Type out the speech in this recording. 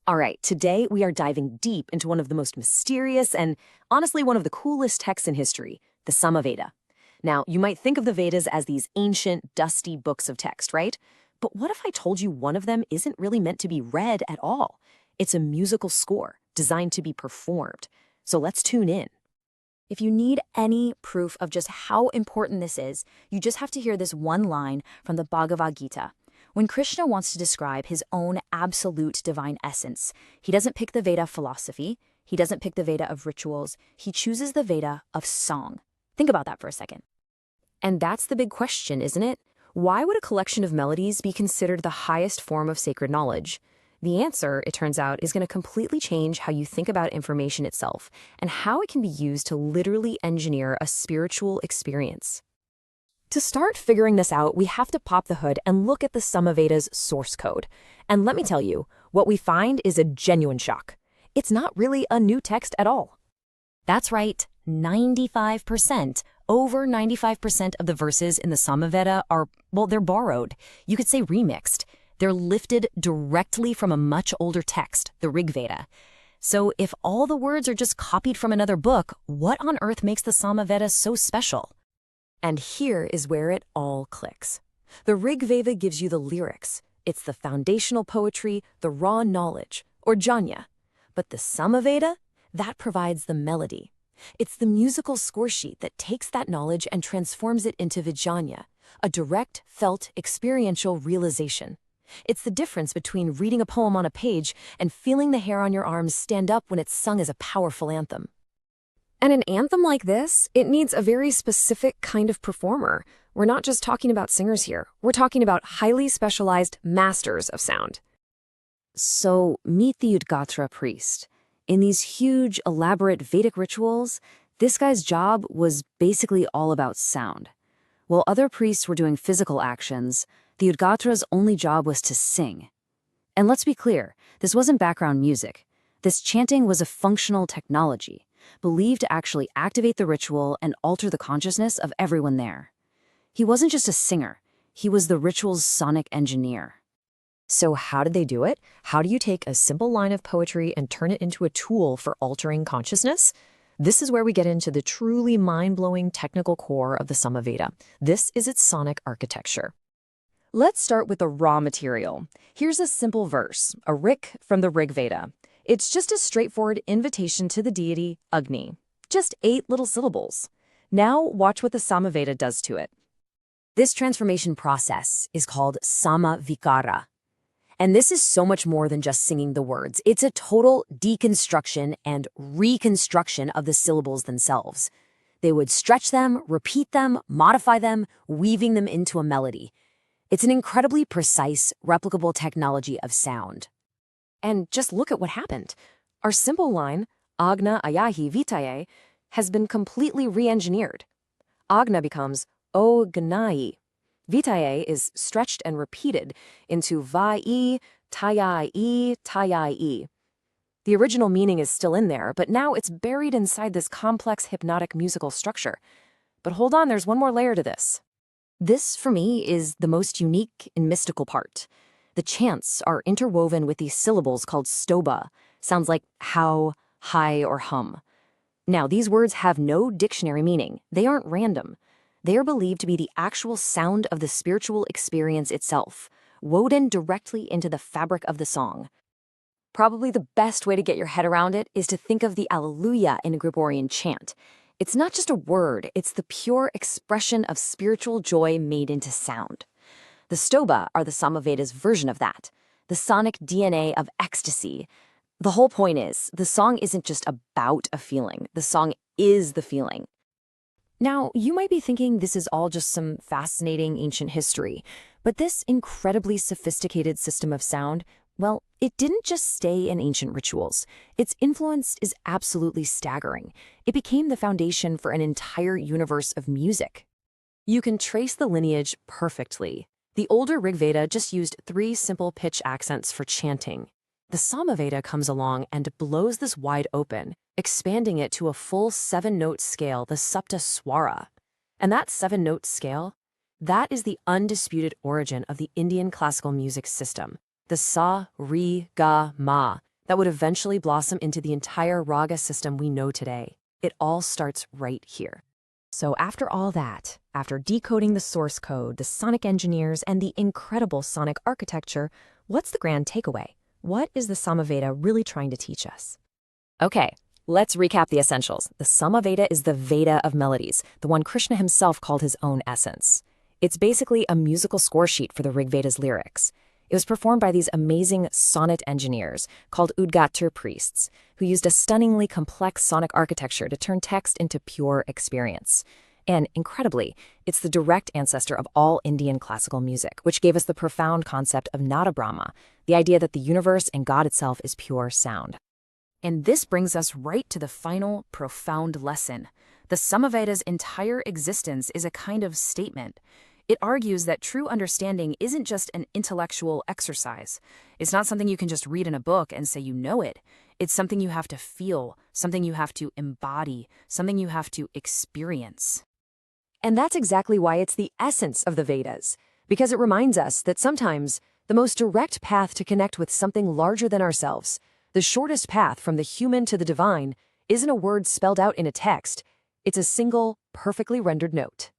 All right, today we are diving deep into one of the most mysterious and honestly one of the coolest texts in history, the Sāmaveda. Now, you might think of the Vedas as these ancient, dusty books of text, right? But what if I told you one of them isn't really meant to be read at all? It's a musical score designed to be performed. So let's tune in. If you need any proof of just how important this is, you just have to hear this one line from the Bhagavad Gita. When Krishna wants to describe his own absolute divine essence, he doesn't pick the Veda of philosophy, he doesn't pick the Veda of rituals, he chooses the Veda of song. Think about that for a second. And that's the big question, isn't it? Why would a collection of melodies be considered the highest form of sacred knowledge? The answer, it turns out, is going to completely change how you think about information itself and how it can be used to literally engineer a spiritual experience. To start figuring this out, we have to pop the hood and look at the Sāmaveda's source code. And let me tell you, what we find is a genuine shock. It's not really a new text at all. That's right, 95%, over 95% of the verses in the Sāmaveda are, well, they're borrowed. You could say remixed. They're lifted directly from a much older text, the Ṛgveda. So if all the words are just copied from another book, what on earth makes the Sāmaveda so special? And here is where it all clicks. The Ṛgveda gives you the lyrics. It's the foundational poetry, the raw knowledge, or jñāna. But the Sāmaveda, that provides the melody. It's the musical score sheet that takes that knowledge and transforms it into vijñāna, a direct, felt, experiential realization. It's the difference between reading a poem on a page and feeling the hair on your arms stand up when it's sung as a powerful anthem. And an anthem like this, it needs a very specific kind of performer. We're not just talking about singers here. We're talking about highly specialized masters of sound. So meet the Ṛgveda priest. In these huge, elaborate Vedic rituals, this guy's job was basically all about sound. While other priests were doing physical actions, the Ṛgveda's only job was to sing. And let's be clear, this wasn't background music. This chanting was a functional technology, believed to actually activate the ritual and alter the consciousness of everyone there. He wasn't just a singer, he was the ritual's sonic engineer. So how did they do it? How do you take a simple line of poetry and turn it into a tool for altering consciousness? This is where we get into the truly mind-blowing technical core of the Sāmaveda. This is its sonic architecture. Let's start with the raw material. Here's a simple verse, a rik from the Ṛgveda. It's just a straightforward invitation to the deity Agni. Just 8 little syllables. Now watch what the Sāmaveda does to it. This transformation process is called Vikāra. And this is so much more than just singing the words. It's a total deconstruction and reconstruction of the syllables themselves. They would stretch them, repeat them, modify them, weaving them into a melody. It's an incredibly precise, replicable technology of sound. And just look at what happened. Our simple line, Agna ayahi vitaye, has been completely re-engineered. Agna becomes O gnai. Vitaye is stretched and repeated into vai, tayai. The original meaning is still in there, but now it's buried inside this complex hypnotic musical structure. But hold on, there's one more layer to this. This, for me, is the most unique and mystical part. The chants are interwoven with these syllables called Stobha. Sounds like how, hi, or hum. Now, these words have no dictionary meaning. They aren't random. They are believed to be the actual sound of the spiritual experience itself, woven directly into the fabric of the song. Probably the best way to get your head around it is to think of the Alleluia in a Gregorian chant. It's not just a word, it's the pure expression of spiritual joy made into sound. The Stobha are the Sāmaveda's version of that, the sonic DNA of ecstasy. The whole point is, the song isn't just about a feeling, the song is the feeling. Now, you might be thinking this is all just some fascinating ancient history, but this incredibly sophisticated system of sound, well, it didn't just stay in ancient rituals. Its influence is absolutely staggering. It became the foundation for an entire universe of music. You can trace the lineage perfectly. The older Ṛgveda just used 3 simple pitch accents for chanting. The Sāmaveda comes along and blows this wide open, expanding it to a full 7-note scale, the Sapta Swara. And that 7-note scale, that is the undisputed origin of the Indian classical music system. The Sa, Re, Ga, Ma, that would eventually blossom into the entire raga system we know today. It all starts right here. So after all that, after decoding the source code, the sonic engineers, and the incredible sonic architecture, what's the grand takeaway? What is the Sāmaveda really trying to teach us? Okay, let's recap the essentials. The Sāmaveda is the Veda of Melodies, the one Krishna himself called his own essence. It's basically a musical score sheet for the Ṛgveda's lyrics. It was performed by these amazing sonnet engineers called Udgatur priests, who used a stunningly complex sonic architecture to turn text into pure experience. And incredibly, it's the direct ancestor of all Indian classical music, which gave us the profound concept of Nada Brahma, the idea that the universe and God itself is pure sound. And this brings us right to the final, profound lesson. The Sāmaveda's entire existence is a kind of statement. It argues that true understanding isn't just an intellectual exercise. It's not something you can just read in a book and say you know it. It's something you have to feel, something you have to embody, something you have to experience. And that's exactly why it's the essence of the Vedas, because it reminds us that sometimes the most direct path to connect with something larger than ourselves, the shortest path from the human to the divine, isn't a word spelled out in a text. It's a single, perfectly rendered note.